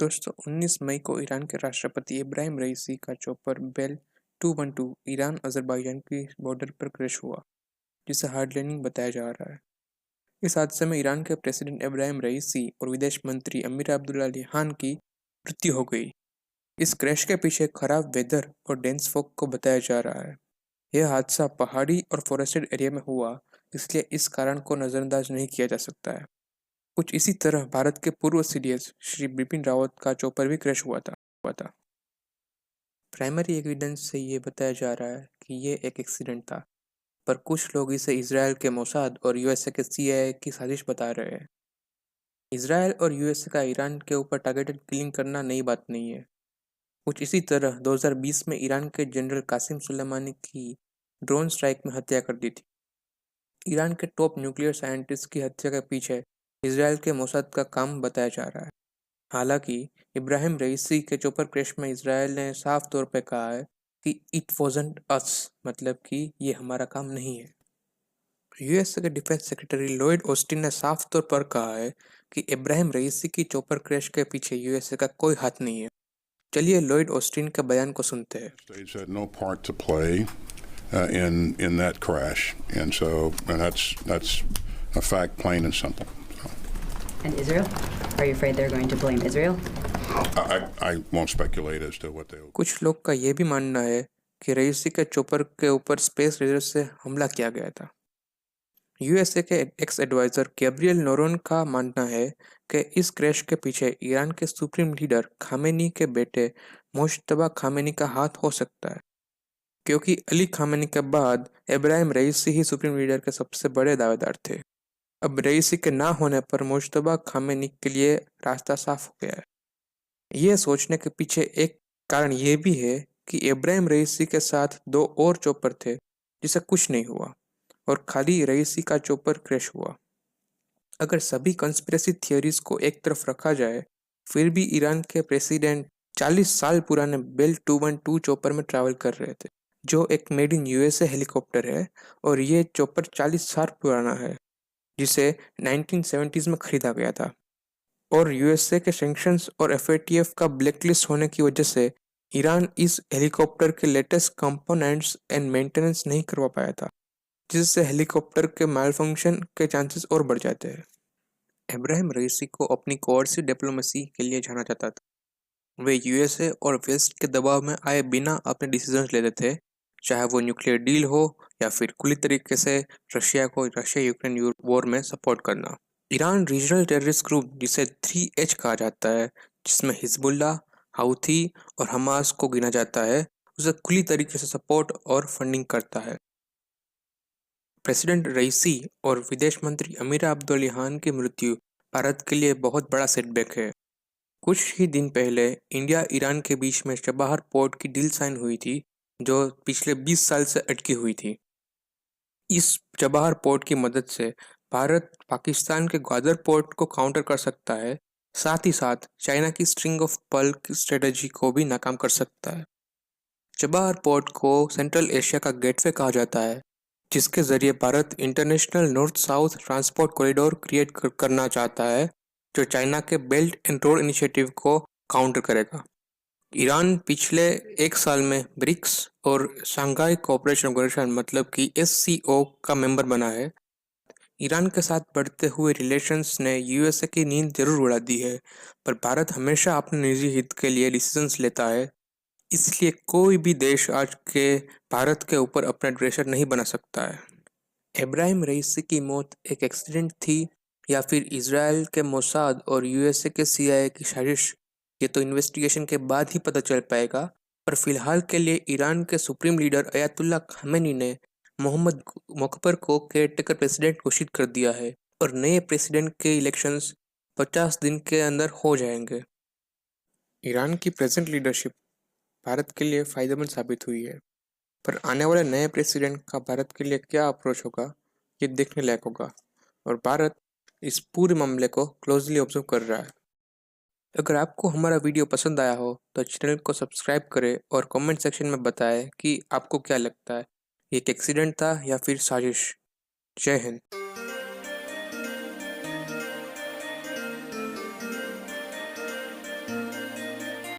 दोस्तों 19 मई को ईरान के राष्ट्रपति इब्राहिम रईसी का चॉपर बेल 212 ईरान अजरबैजान की बॉर्डर पर क्रैश हुआ, जिसे हार्ड लैंडिंग बताया जा रहा है। इस हादसे में ईरान के प्रेसिडेंट इब्राहिम रईसी और विदेश मंत्री अमीर अब्दुल्लाहियान की मृत्यु हो गई। इस क्रैश के पीछे खराब वेदर और डेंस फॉग को बताया जा रहा है। यह हादसा पहाड़ी और फॉरेस्टेड एरिया में हुआ, इसलिए इस कारण को नज़रअंदाज नहीं किया जा सकता है। कुछ इसी तरह भारत के पूर्व सीडीएस श्री बिपिन रावत का चॉपर भी क्रैश हुआ था। प्राइमरी एविडेंस से ये बताया जा रहा है कि ये एक एक्सीडेंट था, पर कुछ लोग इसे इसराइल के मोसाद और यूएसए के सीआईए की साजिश बता रहे हैं। इसराइल और यूएसए का ईरान के ऊपर टारगेटेड किलिंग करना नई बात नहीं है। कुछ इसी तरह 2020 में ईरान के जनरल कासिम सुलेमानी की ड्रोन स्ट्राइक में हत्या कर दी थी। ईरान के टॉप न्यूक्लियर साइंटिस्ट की हत्या के पीछे इसराइल के मोसाद का काम बताया जा रहा है। हालांकि इब्राहिम रईसी के चॉपर क्रैश में इसराइल ने साफ तौर पर कहा है कि इट वॉजंट अस, मतलब कि ये हमारा काम नहीं है। यूएस के डिफेंस सेक्रेटरी लॉयड ऑस्टिन ने साफ तौर पर कहा है कि इब्राहिम रईसी की चॉपर क्रैश के पीछे यूएसए का कोई हाथ नहीं है। चलिए लॉयड ऑस्टिन के बयान को सुनते हैं। States had no part to play in that crash, and that's a fact, plain and simple. And Israel? Are you afraid they're going to blame Israel? I won't speculate as to what they will. कुछ लोग का ये भी मानना है कि रईसी के chopper के ऊपर स्पेस रेजर से हमला किया गया था। यूएसए के एक्स एडवाइजर गैब्रियल नोरोन का मानना है कि इस क्रैश के पीछे ईरान के सुप्रीम लीडर खामेनी के बेटे मुश्तबा खामेनी का हाथ हो सकता है, क्योंकि अली खामेनी के बाद इब्राहिम रईसी ही सुप्रीम लीडर के सबसे बड़े दावेदार थे। अब रईसी के ना होने पर मुश्तबा खामेनी के लिए रास्ता साफ हो गया है। यह सोचने के पीछे एक कारण ये भी है कि इब्राहिम रईसी के साथ दो और चॉपर थे जिसे कुछ नहीं हुआ और खाली रईसी का चॉपर क्रैश हुआ। अगर सभी कंस्पिरेसी थियरीज को एक तरफ रखा जाए, फिर भी ईरान के प्रेसिडेंट 40 साल पुराने बेल 212 चॉपर में ट्रैवल कर रहे थे, जो एक मेड इन यूएसए हेलीकॉप्टर है, और ये चॉपर 40 साल पुराना है, जिसे 1970s में खरीदा गया था। और यूएसए के सैंक्शंस और एफएटीएफ का ब्लैकलिस्ट होने की वजह से ईरान इस हेलीकॉप्टर के लेटेस्ट कंपोनेंट्स एंड मेंटेनेंस नहीं करवा पाया था, जिससे हेलीकॉप्टर के मालफंक्शन के चांसेस और बढ़ जाते हैं। इब्राहिम रईसी को अपनी कोर्सिव डिप्लोमेसी के लिए जाना जाता था। वे यूएसए और वेस्ट के दबाव में आए बिना अपने डिसीजंस लेते थे, चाहे वो न्यूक्लियर डील हो या फिर खुली तरीके से रशिया यूक्रेन वॉर में सपोर्ट करना। ईरान रीजनल टेररिस्ट ग्रुप, जिसे 3H कहा जाता है, जिसमें हिजबुल्लाह, हाउथी और हमास को गिना जाता है, उसे खुली तरीके से सपोर्ट और फंडिंग करता है। प्रेसिडेंट रईसी और विदेश मंत्री अमीर अब्दुल्लाहियान की मृत्यु भारत के लिए बहुत बड़ा सेटबैक है। कुछ ही दिन पहले इंडिया ईरान के बीच में चबाहर पोर्ट की डील साइन हुई थी, जो पिछले 20 साल से अटकी हुई थी। इस चबाहर पोर्ट की मदद से भारत पाकिस्तान के ग्वादर पोर्ट को काउंटर कर सकता है, साथ ही साथ चाइना की स्ट्रिंग ऑफ पर्ल की स्ट्रेटजी को भी नाकाम कर सकता है। चबाहर पोर्ट को सेंट्रल एशिया का गेटवे कहा जाता है, जिसके जरिए Bharat international north south transport corridor create करना चाहता है, जो चाइना के बेल्ट एंड रोड इनिशिएटिव को काउंटर करेगा। ईरान पिछले एक साल में ब्रिक्स और शंघाई कोऑपरेशन ऑर्गेनाइजेशन मतलब कि SCO का मेंबर बना है। ईरान के साथ बढ़ते हुए रिलेशंस ने यूएसए की नींद जरूर उड़ा दी है, पर भारत हमेशा अपने निजी हित के लिए डिसीजंस लेता है, इसलिए कोई भी देश आज के भारत के ऊपर अपना प्रेशर नहीं बना सकता है। इब्राहिम रईसी की मौत एक एक्सीडेंट थी या फिर इजराइल के मोसाद और यूएसए के सीआईए की साजिश, ये तो इन्वेस्टिगेशन के बाद ही पता चल पाएगा। पर फिलहाल के लिए ईरान के सुप्रीम लीडर अयातुल्ला खामेनी ने मोहम्मद मकबर को केयरटेकर प्रेसिडेंट घोषित कर दिया है और नए प्रेसिडेंट के इलेक्शंस 50 दिन के अंदर हो जाएंगे। ईरान की प्रेजेंट लीडरशिप भारत के लिए फायदेमंद साबित हुई है, पर आने वाले नए प्रेसिडेंट का भारत के लिए क्या अप्रोच होगा, ये देखने लायक होगा, और भारत इस पूरे मामले को क्लोजली ऑब्जर्व कर रहा है। अगर आपको हमारा वीडियो पसंद आया हो तो चैनल को सब्सक्राइब करें और कमेंट सेक्शन में बताएं कि आपको क्या लगता है, ये एक एक्सीडेंट था या फिर साजिश। जय हिंद।